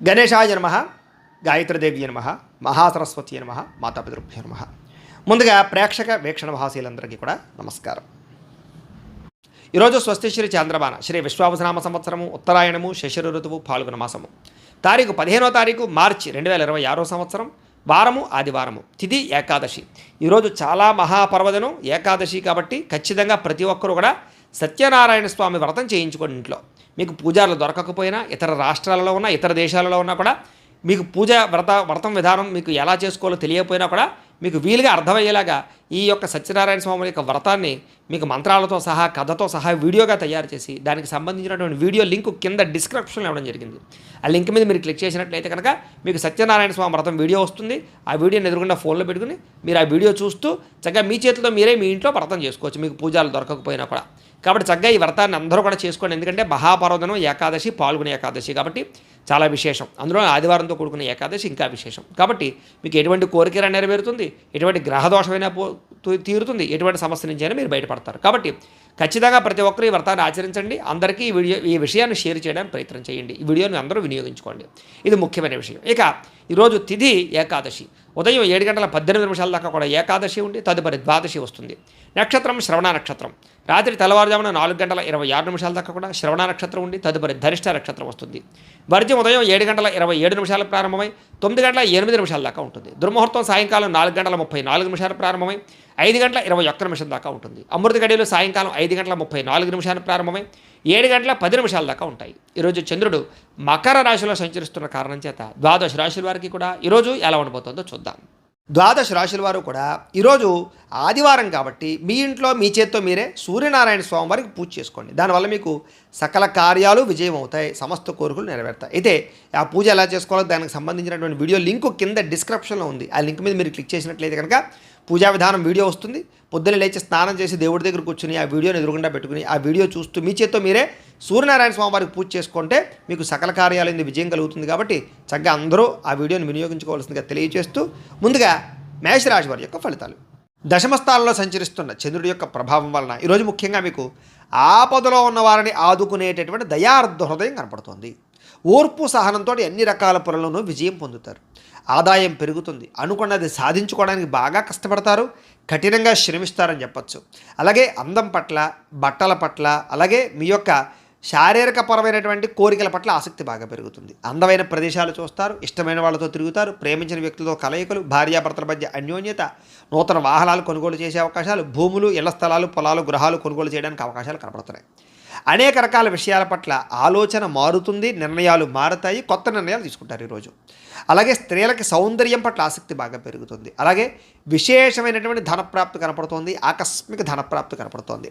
గణేశాయ నమః, గాయత్రీదేవి నమః, మహాసరస్వతి నమః, మాతాపితృభ్యో నమః. ముందుగా ప్రేక్షక వీక్షణ మహాశీలందరికీ కూడా నమస్కారం. ఈరోజు స్వస్తి శ్రీ చాంద్రమాన శ్రీ విశ్వావసనామ సంవత్సరము ఉత్తరాయణము శశిర ఋతువు పాల్గొన మాసము తారీఖు 15వ తారీఖు మార్చి 2026 సంవత్సరం వారము ఆదివారము తిథి ఏకాదశి. ఈరోజు చాలా మహాపర్వదనం ఏకాదశి కాబట్టి ఖచ్చితంగా ప్రతి ఒక్కరూ కూడా సత్యనారాయణ స్వామి వ్రతం చేయించుకోండి. ఇంట్లో మీకు పూజారులు దొరకకపోయినా ఇతర రాష్ట్రాలలో ఉన్న ఇతర దేశాలలో ఉన్నా కూడా మీకు వ్రతం విధానం మీకు ఎలా చేసుకోవాలో తెలియకపోయినా కూడా మీకు వీలుగా అర్థమయ్యేలాగా ఈ యొక్క సత్యనారాయణ స్వామి యొక్క వ్రతాన్ని మీకు మంత్రాలతో సహా కథతో సహా వీడియోగా తయారు చేసి దానికి సంబంధించినటువంటి వీడియో లింక్ కింద డిస్క్రిప్షన్లో ఇవ్వడం జరిగింది. ఆ లింక్ మీద మీరు క్లిక్ చేసినట్లయితే కనుక మీకు సత్యనారాయణ స్వామి వ్రతం వీడియో వస్తుంది. ఆ వీడియోని ఎదురుకుండా ఫోన్లో పెట్టుకుని మీరు ఆ వీడియో చూస్తూ చక్కగా మీ చేతితో మీరే మీ ఇంట్లో వ్రతం చేసుకోవచ్చు, మీకు పూజలు దొరకకపోయినా కూడా. కాబట్టి చక్కగా ఈ వ్రతాన్ని అందరూ కూడా చేసుకోండి. ఎందుకంటే మహాపర్వదనం ఏకాదశి పాల్గొనే ఏకాదశి కాబట్టి చాలా విశేషం. అందులో ఆదివారంతో కూడుకున్న ఏకాదశి ఇంకా విశేషం. కాబట్టి మీకు ఎటువంటి కోరిక నెరవేరుతుంది, ఎటువంటి గ్రహదోషమైనా తీరుతుంది, ఎటువంటి సమస్య నుంచి అయినా మీరు బయటపడతారు. కాబట్టి ఖచ్చితంగా ప్రతి ఒక్కరు ఈ వ్రతాన్ని ఆచరించండి. అందరికీ ఈ విషయాన్ని షేర్ చేయడానికి ప్రయత్నం చేయండి. ఈ వీడియోని అందరూ వినియోగించుకోండి. ఇది ముఖ్యమైన విషయం. ఇక ఈరోజు తిథి ఏకాదశి. ఉదయం 7:18 దాకా కూడా ఏకాదశి ఉండి తదుపరి ద్వాదశి వస్తుంది. నక్షత్రం శ్రవణ నక్షత్రం. రాత్రి తెల్లవారుజామున 4:26 దాకా కూడా శ్రవణ నక్షత్రం ఉండి తదుపరి ధనిష్ట నక్షత్రం వస్తుంది. వర్జ్యం ఉదయం 7:27 ప్రారంభమై 9:08 దాకా ఉంటుంది. దుర్ముహూర్తం సాయంకాలం 4:34 ప్రారంభమై 5:21 దాకా ఉంటుంది. అమృత గడియలు సాయంకాలం 5:34 ప్రారంభమై 7:10 దాకా ఉంటాయి. ఈరోజు చంద్రుడు మకర రాశిలో సంచరిస్తున్న కారణం చేత ద్వాదశ రాశుల వారికి కూడా ఈరోజు ఎలా ఉండబోతుందో చూద్దాం. ద్వాదశ రాశుల వారు కూడా ఈరోజు ఆదివారం కాబట్టి మీ ఇంట్లో మీ చేత్తో మీరే సూర్యనారాయణ స్వామి వారికి పూజ చేసుకోండి. దానివల్ల మీకు సకల కార్యాలు విజయం అవుతాయి, సమస్త కోరికలు నెరవేరుతాయి. అయితే ఆ పూజ ఎలా చేసుకోవాలో దానికి సంబంధించినటువంటి వీడియో లింక్ కింద డిస్క్రిప్షన్లో ఉంది. ఆ లింక్ మీద మీరు క్లిక్ చేసినట్లయితే కనుక పూజా విధానం వీడియో వస్తుంది. పొద్దున్న లేచి స్నానం చేసి దేవుడి దగ్గర కూర్చుని ఆ వీడియోని ఎదురుగుండా పెట్టుకుని ఆ వీడియో చూస్తూ మీ చేత్తో మీరే సూర్యనారాయణ స్వామి వారికి పూజ చేసుకుంటే మీకు సకల కార్యాలైంది విజయం కలుగుతుంది. కాబట్టి చక్కగా అందరూ ఆ వీడియోని వినియోగించుకోవాల్సిందిగా తెలియజేస్తూ ముందుగా మేషరాశి వారి యొక్క ఫలితాలు. దశమస్థానంలో సంచరిస్తున్న చంద్రుడి యొక్క ప్రభావం వలన ఈరోజు ముఖ్యంగా మీకు ఆపదలో ఉన్న వారిని ఆదుకునేటటువంటి దయార్థ హృదయం కనపడుతుంది. ఓర్పు సహనంతో అన్ని రకాల పనులను విజయం పొందుతారు. ఆదాయం పెరుగుతుంది. అనుకున్నది సాధించుకోవడానికి బాగా కష్టపడతారు, కఠినంగా శ్రమిస్తారని చెప్పచ్చు. అలాగే అందం పట్ల, బట్టల పట్ల, అలాగే మీ యొక్క శారీరకపరమైనటువంటి కోరికల పట్ల ఆసక్తి బాగా పెరుగుతుంది. అందమైన ప్రదేశాలు చూస్తారు, ఇష్టమైన వాళ్ళతో తిరుగుతారు, ప్రేమించిన వ్యక్తులతో కలయికలు, భార్యాభర్తల మధ్య అన్యోన్యత, నూతన వాహనాలు కొనుగోలు చేసే అవకాశాలు, భూములు, ఇళ్ల స్థలాలు, పొలాలు, గృహాలు కొనుగోలు చేయడానికి అవకాశాలు కనపడుతున్నాయి. అనేక రకాల విషయాల పట్ల ఆలోచన మారుతుంది, నిర్ణయాలు మారుతాయి, కొత్త నిర్ణయాలు తీసుకుంటారు ఈరోజు. అలాగే స్త్రీలకి సౌందర్యం పట్ల ఆసక్తి బాగా పెరుగుతుంది. అలాగే విశేషమైనటువంటి ధనప్రాప్తి కనపడుతోంది, ఆకస్మిక ధనప్రాప్తి కనపడుతోంది.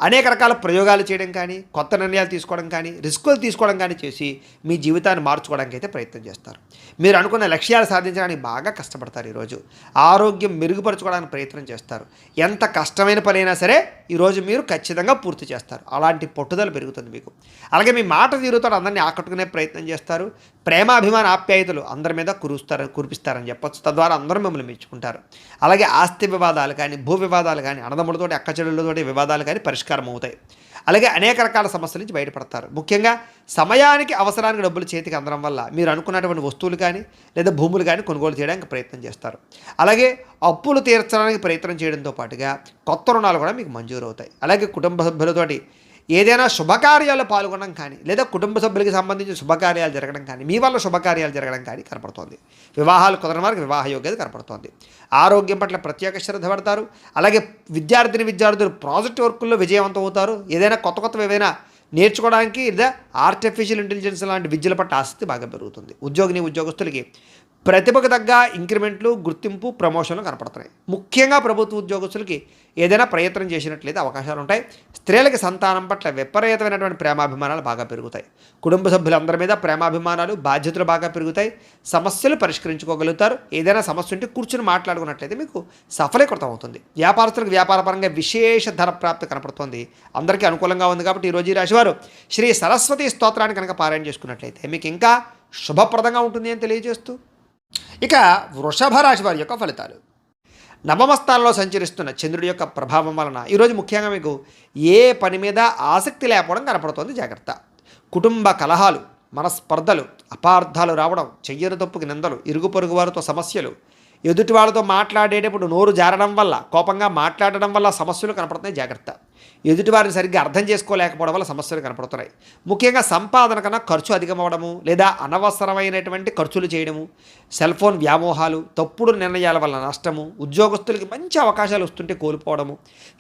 అనేక రకాల ప్రయోగాలు చేయడం కానీ, కొత్త నిర్ణయాలు తీసుకోవడం కానీ, రిస్కులు తీసుకోవడం కానీ చేసి మీ జీవితాన్ని మార్చుకోవడానికి అయితే ప్రయత్నం చేస్తారు. మీరు అనుకున్న లక్ష్యాలు సాధించడానికి బాగా కష్టపడతారు ఈరోజు. ఆరోగ్యం మెరుగుపరచుకోవడానికి ప్రయత్నం చేస్తారు. ఎంత కష్టమైన పనైనా సరే ఈరోజు మీరు ఖచ్చితంగా పూర్తి చేస్తారు. అలాంటి పట్టుదల పెరుగుతుంది మీకు. అలాగే మీ మాట తీరుతో అందరినీ ఆకట్టుకునే ప్రయత్నం చేస్తారు. ప్రేమాభిమాన ఆప్యాయతలు అందరి మీద కురిపిస్తారని చెప్పచ్చు. తద్వారా అందరూ మిమ్మల్ని మెచ్చుకుంటారు. అలాగే ఆస్తి వివాదాలు కానీ, భూ వివాదాలు కానీ, అన్నదమ్ములతోటి అక్కచెల్లెళ్ళతోటి వివాదాలు కానీ పరిష్కారం అవుతాయి. అలాగే అనేక రకాల సమస్యల నుంచి బయటపడతారు. ముఖ్యంగా సమయానికి అవసరానికి డబ్బులు చేతికి అందడం వల్ల మీరు అనుకున్నటువంటి వస్తువులు కానీ లేదా భూములు కానీ కొనుగోలు చేయడానికి ప్రయత్నం చేస్తారు. అలాగే అప్పులు తీర్చడానికి ప్రయత్నం చేయడంతో పాటుగా కొత్త రుణాలు కూడా మీకు మంజూరు అవుతాయి. అలాగే కుటుంబ సభ్యులతోటి ఏదైనా శుభకార్యాలు పాల్గొనడం కానీ లేదా కుటుంబ సభ్యులకి సంబంధించిన శుభకార్యాలు జరగడం కానీ, మీ వల్ల శుభకార్యాలు జరగడం కానీ కనపడుతోంది. వివాహాలు కుదరని వారికి వివాహ యోగ్యత కనపడుతోంది. ఆరోగ్యం పట్ల ప్రత్యేక శ్రద్ధ పడతారు. అలాగే విద్యార్థులు ప్రాజెక్ట్ వర్కుల్లో విజయవంతం అవుతారు. ఏదైనా కొత్త ఏదైనా నేర్చుకోవడానికి లేదా ఆర్టిఫిషియల్ ఇంటెలిజెన్స్ లాంటి విద్యల పట్ల ఆసక్తి బాగా పెరుగుతుంది. ఉద్యోగస్తులకి ప్రతిభకు తగ్గ ఇంక్రిమెంట్లు, గుర్తింపు, ప్రమోషన్లు కనపడుతున్నాయి. ముఖ్యంగా ప్రభుత్వ ఉద్యోగస్తులకి ఏదైనా ప్రయత్నం చేసినట్లయితే అవకాశాలు ఉంటాయి. స్త్రీలకి సంతానం పట్ల విపరీతమైనటువంటి ప్రేమాభిమానాలు బాగా పెరుగుతాయి. కుటుంబ సభ్యులందరి మీద ప్రేమాభిమానాలు, బాధ్యతలు బాగా పెరుగుతాయి. సమస్యలు పరిష్కరించుకోగలుగుతారు. ఏదైనా సమస్య ఉంటే కూర్చుని మాట్లాడుకున్నట్లయితే మీకు సఫలీకృతం అవుతుంది. వ్యాపారస్తులకు వ్యాపారపరంగా విశేష ధనప్రాప్తి కనపడుతుంది. అందరికీ అనుకూలంగా ఉంది. కాబట్టి ఈరోజు ఈ రాశివారు శ్రీ సరస్వతి స్తోత్రాన్ని కనుక పారాయణ చేసుకున్నట్లయితే మీకు ఇంకా శుభప్రదంగా ఉంటుంది అని తెలియజేస్తూ ఇక వృషభ రాశి వారి యొక్క ఫలితాలు. నవమస్థానంలో సంచరిస్తున్న చంద్రుడి యొక్క ప్రభావం వలన ఈరోజు ముఖ్యంగా మీకు ఏ పని మీద ఆసక్తి లేకపోవడం కనపడుతోంది. జాగ్రత్త. కుటుంబ కలహాలు, మనస్పర్ధలు, అపార్థాలు రావడం, చెయ్యని తప్పుకి నిందలు, ఇరుగు పొరుగు వారితో సమస్యలు, ఎదుటి వాళ్ళతో మాట్లాడేటప్పుడు నోరు జారడం వల్ల, కోపంగా మాట్లాడడం వల్ల సమస్యలు కనపడుతున్నాయి, జాగ్రత్త. ఎదుటివారిని సరిగ్గా అర్థం చేసుకోలేకపోవడం వల్ల సమస్యలు కనపడుతున్నాయి. ముఖ్యంగా సంపాదన కన్నా ఖర్చు అధికమవడము, లేదా అనవసరమైనటువంటి ఖర్చులు చేయడము, సెల్ ఫోన్ వ్యామోహాలు, తప్పుడు నిర్ణయాల వల్ల నష్టము, ఉద్యోగస్తులకి మంచి అవకాశాలు వస్తుంటే కోల్పోవడము,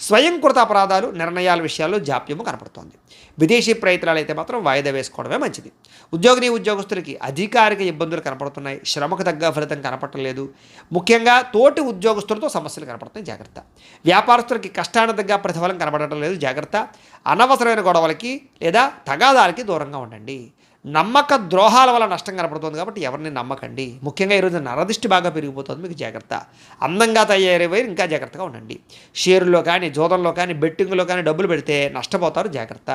స్వయంకృత అపరాధాలు, నిర్ణయాల విషయాల్లో జాప్యము కనపడుతోంది. విదేశీ ప్రయత్నాలు అయితే మాత్రం వాయిదా వేసుకోవడమే మంచిది. ఉద్యోగస్తులకి అధికారిక ఇబ్బందులు కనపడుతున్నాయి, శ్రమకు తగ్గ ఫలితం కనపడలేదు. ముఖ్యంగా తోటి ఉద్యోగస్తులతో సమస్యలు కనపడుతున్నాయి, జాగ్రత్త. వ్యాపారస్తులకి కష్టానికి తగ్గ ప్రతిఫలం కనబడటం లేదు, జాగ్రత్త. అనవసరమైన గొడవలకి లేదా తగాదాలకి దూరంగా ఉండండి. నమ్మక ద్రోహాల వల్ల నష్టం కనపడుతుంది కాబట్టి ఎవరిని నమ్మకండి. ముఖ్యంగా ఈరోజు నరదిష్టి బాగా పెరిగిపోతుంది, మీకు జాగ్రత్త. అందంగా తయారయ్యే ఇంకా జాగ్రత్తగా ఉండండి. షేరుల్లో కానీ, జోదంలో కానీ, బెట్టింగ్లో కానీ డబ్బులు పెడితే నష్టపోతారు, జాగ్రత్త.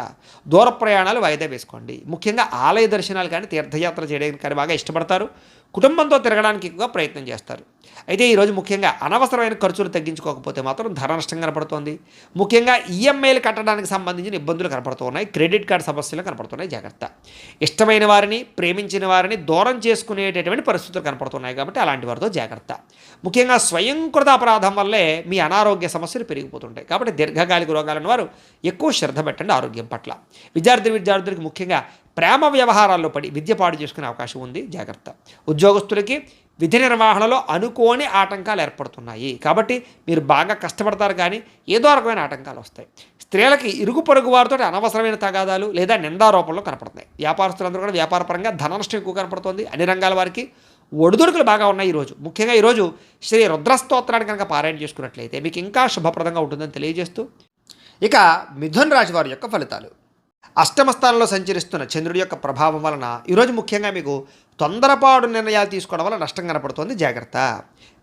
దూర ప్రయాణాలు వాయిదా వేసుకోండి. ముఖ్యంగా ఆలయ దర్శనాలు కానీ, తీర్థయాత్ర చేయడానికి కానీ బాగా ఇష్టపడతారు. కుటుంబంతో తిరగడానికి ఎక్కువగా ప్రయత్నం చేస్తారు. అయితే ఈరోజు ముఖ్యంగా అనవసరమైన ఖర్చులు తగ్గించుకోకపోతే మాత్రం ధర నష్టం కనపడుతోంది. ముఖ్యంగా ఈఎంఐలు కట్టడానికి సంబంధించిన ఇబ్బందులు కనపడుతున్నాయి, క్రెడిట్ కార్డు సమస్యలు కనపడుతున్నాయి, జాగ్రత్త. ఇష్టమైన వారిని, ప్రేమించిన వారిని దూరం చేసుకునేటటువంటి పరిస్థితులు కనపడుతున్నాయి కాబట్టి అలాంటి వారితో జాగ్రత్త. ముఖ్యంగా స్వయంకృత అపరాధం వల్లే మీ అనారోగ్య సమస్యలు పెరిగిపోతుంటాయి కాబట్టి దీర్ఘకాలిక రోగాలను వారు ఎక్కువ శ్రద్ధ పెట్టండి ఆరోగ్యం పట్ల. విద్యార్థులకి ముఖ్యంగా ప్రేమ వ్యవహారాల్లో పడి విద్య పాడు చేసుకునే అవకాశం ఉంది, జాగ్రత్త. ఉద్యోగస్తులకి విధి నిర్వహణలో అనుకోని ఆటంకాలు ఏర్పడుతున్నాయి కాబట్టి మీరు బాగా కష్టపడతారు కానీ ఏదో రకమైన ఆటంకాలు వస్తాయి. స్త్రీలకి ఇరుగు పొరుగు వారితో అనవసరమైన తగాదాలు లేదా నిందారోపణలు కనపడుతున్నాయి. వ్యాపారస్తులందరూ కూడా వ్యాపారపరంగా ధన నష్టం ఎక్కువ కనపడుతుంది. అన్ని రంగాల వారికి ఒడిదుడుకులు బాగా ఉన్నాయి ఈరోజు. ముఖ్యంగా ఈరోజు శ్రీ రుద్రస్తోత్రాన్ని కనుక పారాయణ చేసుకున్నట్లయితే మీకు ఇంకా శుభప్రదంగా ఉంటుందని తెలియజేస్తూ ఇక మిథున రాశి వారి యొక్క ఫలితాలు. అష్టమ స్థానంలో సంచరిస్తున్న చంద్రుడి యొక్క ప్రభావం వలన ఈరోజు ముఖ్యంగా మీకు తొందరపాటు నిర్ణయాలు తీసుకోవడం వల్ల నష్టం కనపడుతుంది, జాగ్రత్త.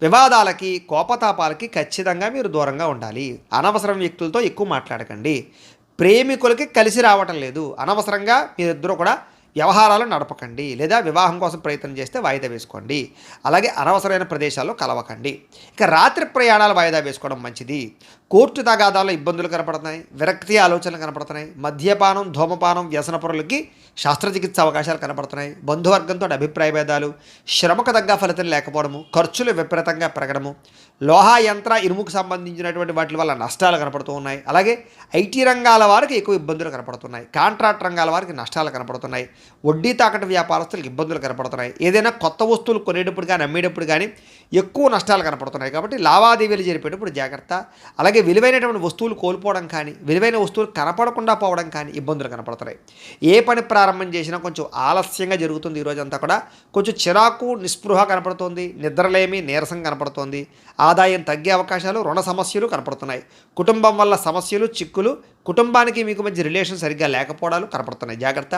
వివాదాలకి, కోపతాపాలకి ఖచ్చితంగా మీరు దూరంగా ఉండాలి. అనవసరం వ్యక్తులతో ఎక్కువ మాట్లాడకండి. ప్రేమికులకి కలిసి రావటం లేదు, అనవసరంగా మీరిద్దరూ కూడా వ్యవహారాలు నడపకండి. లేదా వివాహం కోసం ప్రయత్నం చేస్తే వాయిదా వేసుకోండి. అలాగే అనవసరమైన ప్రదేశాల్లో కలవకండి. ఇక రాత్రి ప్రయాణాలు వాయిదా వేసుకోవడం మంచిది. కోర్టు తగాదాల్లో ఇబ్బందులు కనపడుతున్నాయి, విరక్తి ఆలోచనలు కనపడుతున్నాయి. మద్యపానం, ధూమపానం, వ్యసనపరులకి శస్త్రచికిత్స అవకాశాలు కనపడుతున్నాయి. బంధువర్గంతో అభిప్రాయ భేదాలు, శ్రమకు తగ్గ ఫలితం లేకపోవడము, ఖర్చులు విపరీతంగా పెరగడము, లోహ యంత్ర ఇనుముకు సంబంధించినటువంటి వాటి వల్ల నష్టాలు కనపడుతూ ఉన్నాయి. అలాగే ఐటీ రంగాల వారికి ఎక్కువ ఇబ్బందులు కనపడుతున్నాయి. కాంట్రాక్ట్ రంగాల వారికి నష్టాలు కనపడుతున్నాయి. వడ్డీ తాకట్టు వ్యాపారస్తులకు ఇబ్బందులు కనపడుతున్నాయి. ఏదైనా కొత్త వస్తువులు కొనేటప్పుడు కానీ, అమ్మేటప్పుడు కానీ ఎక్కువ నష్టాలు కనపడుతున్నాయి కాబట్టి లావాదేవీలు జరిపేటప్పుడు జాగ్రత్త. అలాగే విలువైనటువంటి వస్తువులు కోల్పోవడం కానీ, విలువైన వస్తువులు కనపడకుండా పోవడం కానీ ఇబ్బందులు కనపడుతున్నాయి. ఏ పని ప్రారంభం చేసినా కొంచెం ఆలస్యంగా జరుగుతుంది. ఈరోజంతా కూడా కొంచెం చిరాకు, నిస్పృహ కనపడుతోంది. నిద్రలేమి, నీరసం కనపడుతోంది. ఆదాయం తగ్గే అవకాశాలు, రుణ సమస్యలు కనపడుతున్నాయి. కుటుంబం వల్ల సమస్యలు, చిక్కులు, కుటుంబానికి మీకు మధ్య రిలేషన్ సరిగ్గా లేకపోవడాలు కనపడుతున్నాయి, జాగ్రత్త.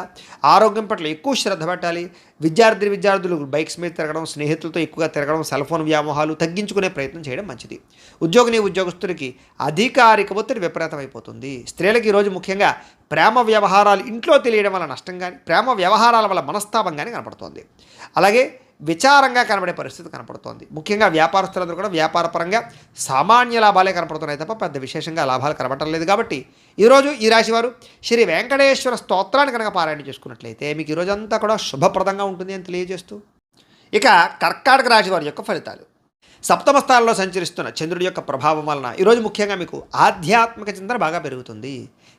ఆరోగ్యం పట్ల ఎక్కువ శ్రద్ధ పెట్టాలి. విద్యార్థులు బైక్స్ మీద తిరగడం, స్నేహితులతో ఎక్కువగా తిరగడం, సెల్ ఫోన్ వ్యామోహాలు తగ్గించుకునే ప్రయత్నం చేయడం మంచిది. ఉద్యోగస్తులకి అధికారిక ఒత్తిడి విపరీతమైపోతుంది. స్త్రీలకి ఈరోజు ముఖ్యంగా ప్రేమ వ్యవహారాలు ఇంట్లో తెలియడం వల్ల నష్టం కానీ, ప్రేమ వ్యవహారాల వల్ల మనస్తాపం కానీ కనపడుతోంది. అలాగే విచారంగా కనబడే పరిస్థితి కనపడుతోంది. ముఖ్యంగా వ్యాపారస్తులందరూ కూడా వ్యాపారపరంగా సామాన్య లాభాలే కనపడుతున్నాయి తప్ప పెద్ద విశేషంగా లాభాలు కనపడటం లేదు. కాబట్టి ఈరోజు ఈ రాశివారు శ్రీ వెంకటేశ్వర స్తోత్రాన్ని కనుక పారాయణ చేసుకున్నట్లయితే మీకు ఈరోజంతా కూడా శుభప్రదంగా ఉంటుంది అని తెలియజేస్తూ ఇక కర్కాటక రాశి వారి యొక్క ఫలితాలు. సప్తమ స్థానంలో సంచరిస్తున్న చంద్రుడి యొక్క ప్రభావం వలన ఈరోజు ముఖ్యంగా మీకు ఆధ్యాత్మిక చింతన బాగా పెరుగుతుంది.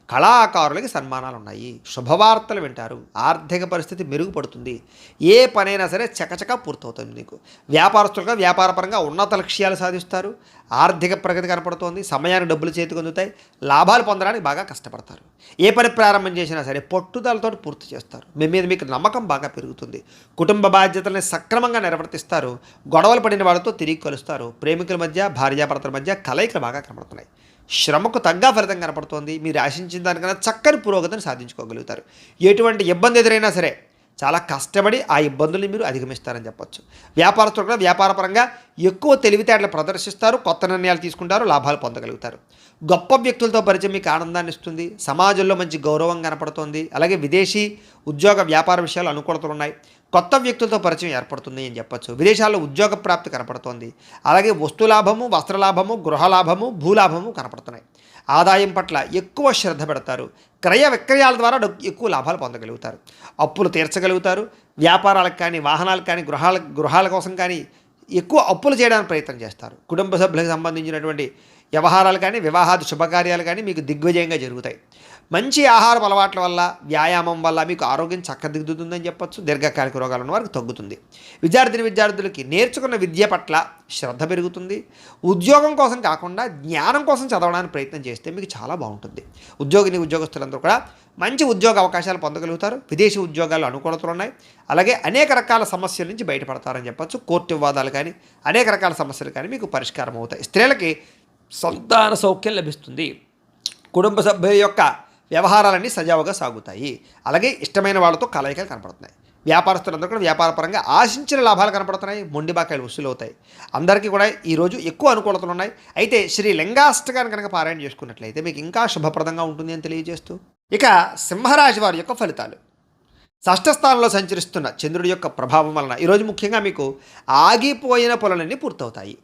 కళాకారులకి సన్మానాలు ఉన్నాయి. శుభవార్తలు వింటారు. ఆర్థిక పరిస్థితి మెరుగుపడుతుంది. ఏ పనైనా సరే చకచక పూర్తవుతుంది. మీకు వ్యాపారస్తులుగా వ్యాపారపరంగా ఉన్నత లక్ష్యాలు సాధిస్తారు. ఆర్థిక ప్రగతి కనపడుతోంది. సమయానికి డబ్బులు చేతికి అందుతాయి. లాభాలు పొందడానికి బాగా కష్టపడతారు. ఏ పని ప్రారంభం చేసినా సరే పట్టుదలతో పూర్తి చేస్తారు. మీ మీద మీకు నమ్మకం బాగా పెరుగుతుంది. కుటుంబ బాధ్యతల్ని సక్రమంగా నిర్వర్తిస్తారు. గొడవలు పడిన వాళ్ళతో తిరిగి కలుస్తారు. ప్రేమికుల మధ్య, భార్యాభర్తల మధ్య కలయికలు బాగా కనపడుతున్నాయి. శ్రమకు తగ్గ ఫలితం కనపడుతోంది. మీరు ఆశించిన దానికన్నా చక్కని పురోగతిని సాధించుకోగలుగుతారు. ఎటువంటి ఇబ్బంది ఎదురైనా సరే చాలా కష్టపడి ఆ ఇబ్బందుల్ని మీరు అధిగమిస్తారని చెప్పొచ్చు. వ్యాపారస్తులు కూడా వ్యాపారపరంగా ఎక్కువ తెలివితేటలు ప్రదర్శిస్తారు. కొత్త నిర్ణయాలు తీసుకుంటారు. లాభాలు పొందగలుగుతారు. గొప్ప వ్యక్తులతో పరిచయం మీకు ఆనందాన్ని ఇస్తుంది. సమాజంలో మంచి గౌరవం కనపడుతోంది. అలాగే విదేశీ ఉద్యోగ వ్యాపార విషయాలు అనుకూలతలు ఉన్నాయి. కొత్త వ్యక్తులతో పరిచయం ఏర్పడుతుంది అని చెప్పొచ్చు. విదేశాల్లో ఉద్యోగ ప్రాప్తి కనపడుతోంది. అలాగే వస్తులాభము, వస్త్రలాభము, గృహలాభము, భూలాభము కనపడుతున్నాయి. ఆదాయం పట్ల ఎక్కువ శ్రద్ధ పెడతారు. క్రయ విక్రయాల ద్వారా ఎక్కువ లాభాలు పొందగలుగుతారు. అప్పులు తీర్చగలుగుతారు. వ్యాపారాలకు కానీ, వాహనాలకు కానీ, గృహాల కోసం కానీ ఎక్కువ అప్పులు చేయడానికి ప్రయత్నం చేస్తారు. కుటుంబ సభ్యులకు సంబంధించినటువంటి వ్యవహారాలు కానీ, వివాహాది శుభకార్యాలు కానీ మీకు దిగ్విజయంగా జరుగుతాయి. మంచి ఆహారపు అలవాట్ల వల్ల, వ్యాయామం వల్ల మీకు ఆరోగ్యం చక్కదిద్దుతుందని చెప్పొచ్చు. దీర్ఘకాలిక రోగాలు ఉన్న వారికి తగ్గుతుంది. విద్యార్థులకి నేర్చుకున్న విద్య పట్ల శ్రద్ధ పెరుగుతుంది. ఉద్యోగం కోసం కాకుండా జ్ఞానం కోసం చదవడానికి ప్రయత్నం చేస్తే మీకు చాలా బాగుంటుంది. ఉద్యోగస్తులందరూ కూడా మంచి ఉద్యోగ అవకాశాలు పొందగలుగుతారు. విదేశీ ఉద్యోగాలు అనుకూలతలు ఉన్నాయి. అలాగే అనేక రకాల సమస్యల నుంచి బయటపడతారని చెప్పొచ్చు. కోర్టు వివాదాలు కానీ, అనేక రకాల సమస్యలు కానీ మీకు పరిష్కారం అవుతాయి. స్త్రీలకి సంతాన సౌఖ్యం లభిస్తుంది. కుటుంబ సభ్యుల యొక్క వ్యవహారాలన్నీ సజావుగా సాగుతాయి. అలాగే ఇష్టమైన వాళ్ళతో కలయికలు కనపడుతున్నాయి. వ్యాపారస్తులందరూ కూడా వ్యాపారపరంగా ఆశించిన లాభాలు కనపడుతున్నాయి. మొండి బాకాయలు వసూలు అవుతాయి. అందరికీ కూడా ఈరోజు ఎక్కువ అనుకూలతలు ఉన్నాయి. అయితే శ్రీ లింగాష్టకాన్ని కనుక పారాయణ చేసుకున్నట్లయితే మీకు ఇంకా శుభప్రదంగా ఉంటుంది అని తెలియజేస్తూ, ఇక సింహరాశి వారి యొక్క ఫలితాలు. షష్ఠ స్థానంలో సంచరిస్తున్న చంద్రుడి యొక్క ప్రభావం వలన ఈరోజు ముఖ్యంగా మీకు ఆగిపోయిన పనులన్నీ పూర్తవుతాయి.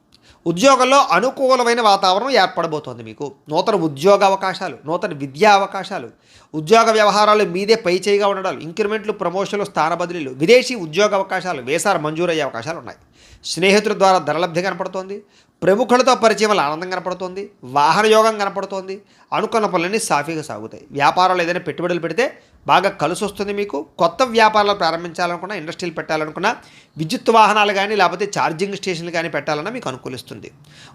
ఉద్యోగంలో అనుకూలమైన వాతావరణం ఏర్పడబోతోంది. మీకు నూతన ఉద్యోగ అవకాశాలు, నూతన విద్యా అవకాశాలు, ఉద్యోగ వ్యవహారాలు మీదే పై చేయిగా ఉండడాలు, ఇంక్రిమెంట్లు, ప్రమోషన్లు, స్థాన బదిలీలు, విదేశీ ఉద్యోగ అవకాశాలు, వేసాలు మంజూరయ్యే అవకాశాలు ఉన్నాయి. స్నేహితుల ద్వారా ధనలబ్ధి కనపడుతోంది. ప్రముఖులతో పరిచయం వల్ల ఆనందం కనపడుతోంది. వాహన యోగం కనపడుతోంది. అనుకున్న పనులన్నీ సాఫీగా సాగుతాయి. వ్యాపారాలు ఏదైనా పెట్టుబడులు పెడితే బాగా కలిసి వస్తుంది. మీకు కొత్త వ్యాపారాలు ప్రారంభించాలనుకున్నా, ఇండస్ట్రీలు పెట్టాలనుకున్నా, విద్యుత్ వాహనాలు కానీ లేకపోతే ఛార్జింగ్ స్టేషన్లు కానీ పెట్టాలన్నా మీకు అనుకూలిస్తుంది.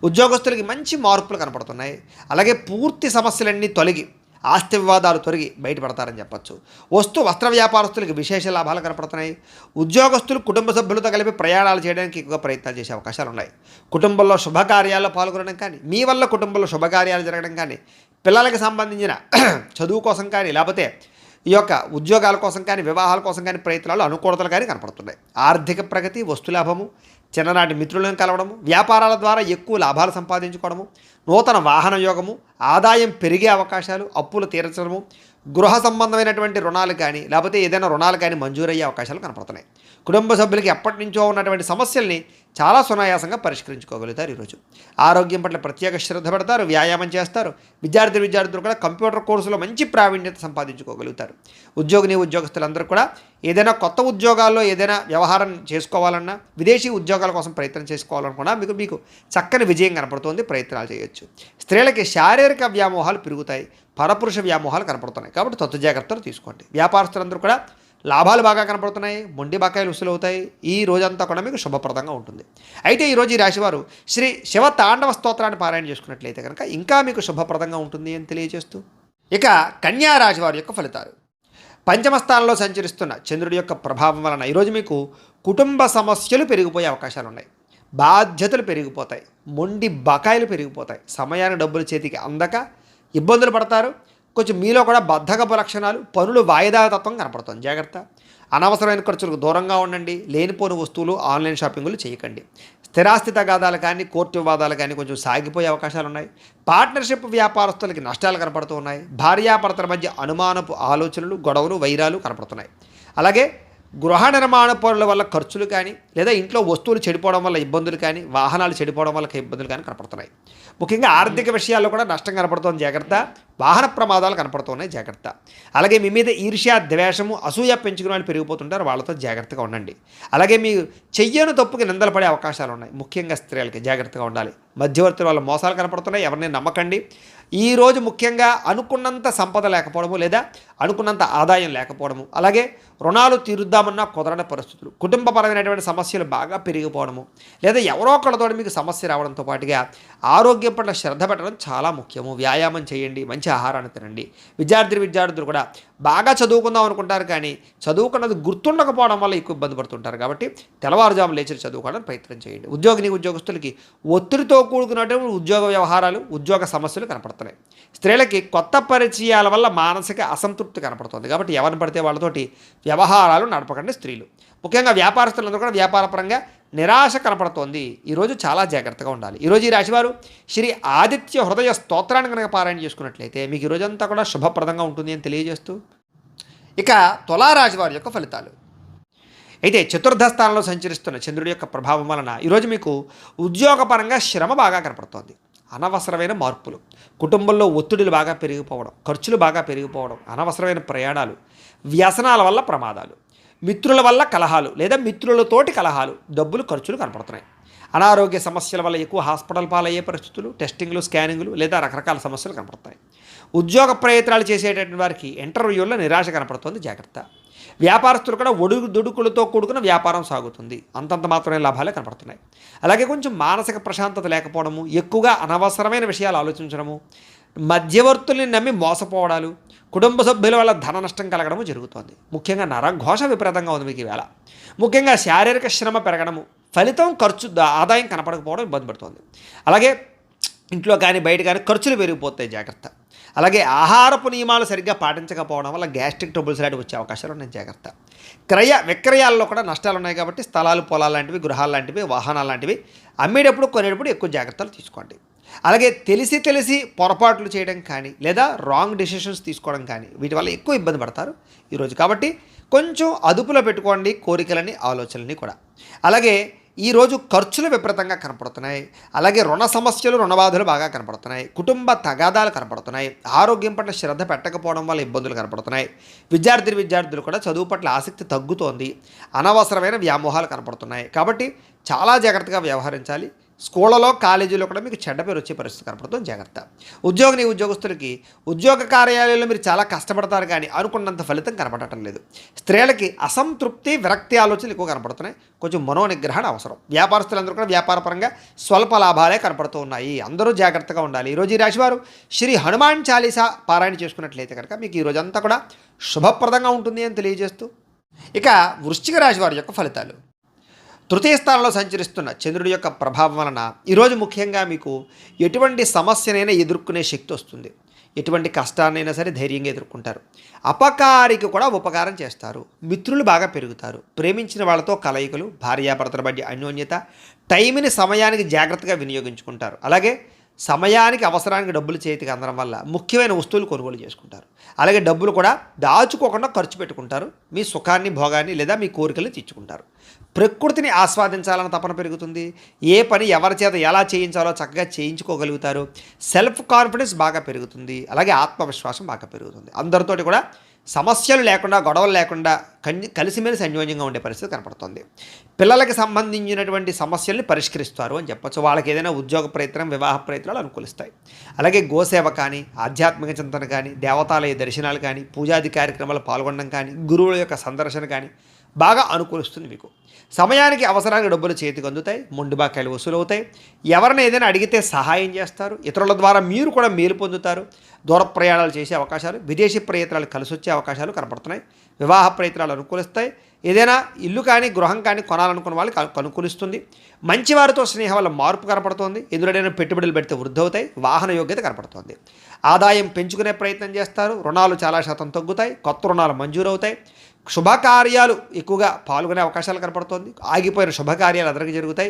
ఉద్యోగస్తులకి మంచి మార్పులు కనపడుతున్నాయి. అలాగే పూర్తి సమస్యలన్నీ తొలగి, ఆస్తి వివాదాలు తొలగి బయటపడతారని చెప్పచ్చు. వస్త్ర వ్యాపారస్తులకి విశేష లాభాలు కనపడుతున్నాయి. ఉద్యోగస్తులు కుటుంబ సభ్యులతో కలిపి ప్రయాణాలు చేయడానికి ఎక్కువగా ప్రయత్నాలు చేసే అవకాశాలు ఉన్నాయి. కుటుంబంలో శుభకార్యాల్లో పాల్గొనడం కానీ, మీ వల్ల కుటుంబంలో శుభకార్యాలు జరగడం కానీ, పిల్లలకి సంబంధించిన చదువు కోసం కానీ, లేకపోతే ఈ యొక్క ఉద్యోగాల కోసం కానీ, వివాహాల కోసం కానీ ప్రయత్నాలు అనుకూలతలు కానీ కనపడుతున్నాయి. ఆర్థిక ప్రగతి, వస్తులాభము, చిన్ననాటి మిత్రులను కలవడము, వ్యాపారాల ద్వారా ఎక్కువ లాభాలు సంపాదించుకోవడము, నూతన వాహన యోగము, ఆదాయం పెరిగే అవకాశాలు, అప్పులు తీర్చడము, గృహ సంబంధమైనటువంటి రుణాలు కానీ లేకపోతే ఏదైనా రుణాలు కానీ మంజూరయ్యే అవకాశాలు కనపడుతున్నాయి. కుటుంబ సభ్యులకి ఎప్పటి నుంచో ఉన్నటువంటి సమస్యల్ని చాలా సునాయాసంగా పరిష్కరించుకోగలుగుతారు. ఈరోజు ఆరోగ్యం పట్ల ప్రత్యేక శ్రద్ధ పెడతారు. వ్యాయామం చేస్తారు. విద్యార్థులు కూడా కంప్యూటర్ కోర్సులో మంచి ప్రావీణ్యత సంపాదించుకోగలుగుతారు. ఉద్యోగస్తులందరూ కూడా ఏదైనా కొత్త ఉద్యోగాల్లో ఏదైనా వ్యవహారం చేసుకోవాలన్నా, విదేశీ ఉద్యోగాల కోసం ప్రయత్నం చేసుకోవాలనుకున్నా మీకు చక్కని విజయం కనపడుతుంది. ప్రయత్నాలు చేయొచ్చు. స్త్రీలకి శారీరక వ్యామోహాలు పెరుగుతాయి. పరపురుష వ్యామోహాలు కనపడుతున్నాయి. కాబట్టి తత్వ జాగ్రత్తలు తీసుకోండి. వ్యాపారస్తులందరూ కూడా లాభాలు బాగా కనపడుతున్నాయి. మొండి బకాయిలు వసూలు అవుతాయి. ఈ రోజంతా కూడా మీకు శుభప్రదంగా ఉంటుంది. అయితే ఈరోజు ఈ రాశివారు శ్రీ శివ తాండవ స్తోత్రాన్ని పారాయణ చేసుకున్నట్లయితే కనుక ఇంకా మీకు శుభప్రదంగా ఉంటుంది అని తెలియజేస్తూ, ఇక కన్యా రాశి వారి యొక్క ఫలితాలు. పంచమ స్థానంలో సంచరిస్తున్న చంద్రుడి యొక్క ప్రభావం వలన ఈరోజు మీకు కుటుంబ సమస్యలు పెరిగిపోయే అవకాశాలు ఉన్నాయి. బాధ్యతలు పెరిగిపోతాయి. మొండి బకాయిలు పెరిగిపోతాయి. సమయాన్ని డబ్బులు చేతికి అందక ఇబ్బందులు పడతారు. కొంచెం మీలో కూడా బద్ధకపు లక్షణాలు, పనులు వాయిదా తత్వం కనపడుతుంది. జాగ్రత్త. అనవసరమైన ఖర్చులకు దూరంగా ఉండండి. లేనిపోని వస్తువులు, ఆన్లైన్ షాపింగ్లు చేయకండి. స్థిరాస్తి తగాదాలు కానీ, కోర్టు వివాదాలు కానీ కొంచెం సాగిపోయే అవకాశాలు ఉన్నాయి. పార్ట్నర్షిప్ వ్యాపారస్తులకి నష్టాలు కనపడుతూ ఉన్నాయి. భార్యాభర్తల మధ్య అనుమానపు ఆలోచనలు, గొడవలు, వైరాలు కనపడుతున్నాయి. అలాగే గృహ నిర్మాణ పనుల వల్ల ఖర్చులు కానీ, లేదా ఇంట్లో వస్తువులు చెడిపోవడం వల్ల ఇబ్బందులు కానీ, వాహనాలు చెడిపోవడం వల్ల ఇబ్బందులు కానీ కనపడుతున్నాయి. ముఖ్యంగా ఆర్థిక విషయాల్లో కూడా నష్టం కనపడుతుంది. జాగ్రత్త. వాహన ప్రమాదాలు కనపడుతున్నాయి. జాగ్రత్త. అలాగే మీ మీద ఈర్ష్య, ద్వేషము, అసూయ పెంచుకునే వాళ్ళు పెరిగిపోతుంటారు. వాళ్ళతో జాగ్రత్తగా ఉండండి. అలాగే మీరు చెయ్యని తప్పుకి నిందలు పడే అవకాశాలు ఉన్నాయి. ముఖ్యంగా స్త్రీలకి జాగ్రత్తగా ఉండాలి. మధ్యవర్తుల వల్ల మోసాలు కనపడుతున్నాయి. ఎవరిని నమ్మకండి. ఈరోజు ముఖ్యంగా అనుకున్నంత సంపద లేకపోవడము, లేదా అనుకున్నంత ఆదాయం లేకపోవడము, అలాగే రుణాలు తీరుద్దామన్నా కుదరని పరిస్థితులు, కుటుంబపరమైనటువంటి సమస్యలు బాగా పెరిగిపోవడము, లేదా ఎవరో ఒకళ్ళతో మీకు సమస్య రావడంతో పాటుగా ఆరోగ్యం పట్ల శ్రద్ధ పెట్టడం చాలా ముఖ్యము. వ్యాయామం చేయండి. మంచి ఆహారాన్ని తినండి. విద్యార్థులు కూడా బాగా చదువుకుందాం అనుకుంటారు, కానీ చదువుకున్నది గుర్తుండకపోవడం వల్ల ఎక్కువ ఇబ్బంది పడుతుంటారు. కాబట్టి తెల్లవారుజాము లేచి చదువుకోవడానికి ప్రయత్నం చేయండి. ఉద్యోగస్తులకి ఒత్తిడితో కూడుకున్నటువంటి ఉద్యోగ వ్యవహారాలు, ఉద్యోగ సమస్యలు కనపడుతున్నాయి. స్త్రీలకి కొత్త పరిచయాల వల్ల మానసిక అసంతృప్తి కనపడుతుంది. కాబట్టి ఎవరిని పడితే వాళ్ళతోటి వ్యవహారాలు నడపకండి. స్త్రీలు ముఖ్యంగా వ్యాపారస్తులందరూ కూడా వ్యాపారపరంగా నిరాశ కనపడుతోంది. ఈరోజు చాలా జాగ్రత్తగా ఉండాలి. ఈరోజు ఈ రాశివారు శ్రీ ఆదిత్య హృదయ స్తోత్రాన్ని కనుక పారాయణ చేసుకున్నట్లయితే మీకు ఈరోజంతా కూడా శుభప్రదంగా ఉంటుంది అని తెలియజేస్తూ, ఇక తులారాశి వారి యొక్క ఫలితాలు. అయితే చతుర్థ స్థానంలో సంచరిస్తున్న చంద్రుడి యొక్క ప్రభావం వలన ఈరోజు మీకు ఉద్యోగపరంగా శ్రమ బాగా కనపడుతోంది. అనవసరమైన మార్పులు, కుటుంబంలో ఒత్తిడులు బాగా పెరిగిపోవడం, ఖర్చులు బాగా పెరిగిపోవడం, అనవసరమైన ప్రయాణాలు, వ్యసనాల వల్ల ప్రమాదాలు, మిత్రుల వల్ల కలహాలు లేదా మిత్రులతోటి కలహాలు, డబ్బులు ఖర్చులు కనపడుతున్నాయి. అనారోగ్య సమస్యల వల్ల ఎక్కువ హాస్పిటల్ పాలయ్యే పరిస్థితులు, టెస్టింగ్లు, స్కానింగ్లు లేదా రకరకాల సమస్యలు కనపడతాయి. ఉద్యోగ ప్రయత్నాలు చేసేటటువంటి వారికి ఇంటర్వ్యూల్లో నిరాశ కనపడుతుంది, జాగ్రత్త. వ్యాపారస్తులు కూడా ఒడుదుడుకులతో కూడుకున్న వ్యాపారం సాగుతుంది, అంతంత మాత్రమే లాభాలే కనపడుతున్నాయి. అలాగే కొంచెం మానసిక ప్రశాంతత లేకపోవడము, ఎక్కువగా అనవసరమైన విషయాలు ఆలోచించడము, మధ్యవర్తుల్ని నమ్మి మోసపోవడాలు, కుటుంబ సభ్యుల వల్ల ధన నష్టం కలగడము జరుగుతోంది. ముఖ్యంగా నరఘోష విపరీతంగా ఉంది మీకు ఈవేళ. ముఖ్యంగా శారీరక శ్రమ పెరగడము, ఫలితం ఖర్చు ఆదాయం కనపడకపోవడం ఇబ్బంది పడుతుంది. అలాగే ఇంట్లో కానీ బయట కానీ ఖర్చులు పెరిగిపోతాయి, జాగ్రత్త. అలాగే ఆహారపు నియమాలు సరిగ్గా పాటించకపోవడం వల్ల గ్యాస్ట్రిక్ ట్రబుల్స్ లాంటివి వచ్చే అవకాశాలు ఉన్నాయి, జాగ్రత్త. క్రయ విక్రయాల్లో కూడా నష్టాలు ఉన్నాయి కాబట్టి స్థలాలు, పొలాలు లాంటివి, గృహాలు లాంటివి, వాహనాలు లాంటివి అమ్మేటప్పుడు కొనేటప్పుడు ఎక్కువ జాగ్రత్తలు తీసుకోండి. అలాగే తెలిసి పొరపాట్లు చేయడం కానీ లేదా రాంగ్ డెసిషన్స్ తీసుకోవడం కానీ వీటి వల్ల ఎక్కువ ఇబ్బంది పడతారు ఈరోజు. కాబట్టి కొంచెం అదుపులో పెట్టుకోండి కోరికలని, ఆలోచనలని కూడా. అలాగే ఈరోజు ఖర్చులు విపరీతంగా కనపడుతున్నాయి. అలాగే రుణ సమస్యలు, రుణబాధలు బాగా కనపడుతున్నాయి. కుటుంబ తగాదాలు కనపడుతున్నాయి. ఆరోగ్యం పట్ల శ్రద్ధ పెట్టకపోవడం వల్ల ఇబ్బందులు కనపడుతున్నాయి. విద్యార్థులు కూడా చదువు పట్ల ఆసక్తి తగ్గుతోంది. అనవసరమైన వ్యామోహాలు కనపడుతున్నాయి. కాబట్టి చాలా జాగ్రత్తగా వ్యవహరించాలి. స్కూళ్ళలో, కాలేజీలో కూడా మీకు చెడ్డ పేరు వచ్చే పరిస్థితి కనపడుతుంది, జాగ్రత్త. ఉద్యోగస్తులకి ఉద్యోగ కార్యాలయంలో మీరు చాలా కష్టపడతారు కానీ అనుకున్నంత ఫలితం కనపడటం లేదు. స్త్రీలకి అసంతృప్తి, విరక్తి ఆలోచనలు ఎక్కువ కనపడుతున్నాయి. కొంచెం మనోనిగ్రహణ అవసరం. వ్యాపారస్తులందరూ కూడా వ్యాపారపరంగా స్వల్ప లాభాలే కనపడుతూ ఉన్నాయి. అందరూ జాగ్రత్తగా ఉండాలి. ఈరోజు ఈ రాశివారు శ్రీ హనుమాన్ చాలీసా పారాయణ చేసుకున్నట్లయితే కనుక మీకు ఈ రోజంతా కూడా శుభప్రదంగా ఉంటుంది అని తెలియజేస్తూ, ఇక వృశ్చిక రాశి వారి యొక్క ఫలితాలు. తృతీయ స్థానంలో సంచరిస్తున్న చంద్రుడి యొక్క ప్రభావం వలన ఈరోజు ముఖ్యంగా మీకు ఎటువంటి సమస్యనైనా ఎదుర్కొనే శక్తి వస్తుంది. ఎటువంటి కష్టాన్నైనా సరే ధైర్యంగా ఎదుర్కొంటారు. అపకారికి కూడా ఉపకారం చేస్తారు. మిత్రులు బాగా పెరుగుతారు. ప్రేమించిన వాళ్ళతో కలయికలు, భార్యాభర్తల మధ్య అన్యోన్యత, టైంని సమయానికి జాగ్రత్తగా వినియోగించుకుంటారు. అలాగే సమయానికి అవసరానికి డబ్బులు చేతికి అందడం వల్ల ముఖ్యమైన వస్తువులు కొనుగోలు చేసుకుంటారు. అలాగే డబ్బులు కూడా దాచుకోకుండా ఖర్చు పెట్టుకుంటారు. మీ సుఖాన్ని, భోగాన్ని లేదా మీ కోరికలు తీర్చుకుంటారు. ప్రకృతిని ఆస్వాదించాలని తపన పెరుగుతుంది. ఏ పని ఎవరి చేత ఎలా చేయించాలో చక్కగా చేయించుకోగలుగుతారు. సెల్ఫ్ కాన్ఫిడెన్స్ బాగా పెరుగుతుంది. అలాగే ఆత్మవిశ్వాసం బాగా పెరుగుతుంది. అందరితోటి కూడా సమస్యలు లేకుండా, గొడవలు లేకుండా కలిసిమెలిసి అన్యోన్యంగా ఉండే పరిస్థితి కనపడుతుంది. పిల్లలకి సంబంధించినటువంటి సమస్యల్ని పరిష్కరిస్తారు అని చెప్పచ్చు. వాళ్ళకి ఏదైనా ఉద్యోగ ప్రయత్నం, వివాహ ప్రయత్నాలు అనుకూలిస్తాయి. అలాగే గోసేవ కానీ, ఆధ్యాత్మిక చింతన కానీ, దేవతాలయ దర్శనాలు కానీ, పూజాది కార్యక్రమాలు పాల్గొనడం కానీ, గురువుల యొక్క సందర్శన కానీ బాగా అనుకూలిస్తుంది మీకు. సమయానికి అవసరానికి డబ్బులు చేతికి అందుతాయి. మొండి బాకాయలు వసూలవుతాయి. ఎవరిని ఏదైనా అడిగితే సహాయం చేస్తారు. ఇతరుల ద్వారా మీరు కూడా మేలు పొందుతారు. దూర ప్రయాణాలు చేసే అవకాశాలు, విదేశీ ప్రయత్నాలు కలిసి వచ్చే అవకాశాలు కనపడుతున్నాయి. వివాహ ప్రయత్నాలు అనుకూలిస్తాయి. ఏదైనా ఇల్లు కానీ, గృహం కానీ కొనాలనుకున్న వాళ్ళకి అనుకూలిస్తుంది. మంచివారితో స్నేహం వల్ల మార్పు కనపడుతోంది. ఎందులోనైనా పెట్టుబడులు పెడితే వృద్ధి అవుతాయి. వాహన యోగ్యత కనపడుతోంది. ఆదాయం పెంచుకునే ప్రయత్నం చేస్తారు. రుణాలు చాలా శాతం తగ్గుతాయి. కొత్త రుణాలు మంజూరవుతాయి. శుభకార్యాలు ఎక్కువగా పాల్గొనే అవకాశాలు కనపడుతోంది. ఆగిపోయిన శుభకార్యాలు అందరికీ జరుగుతాయి.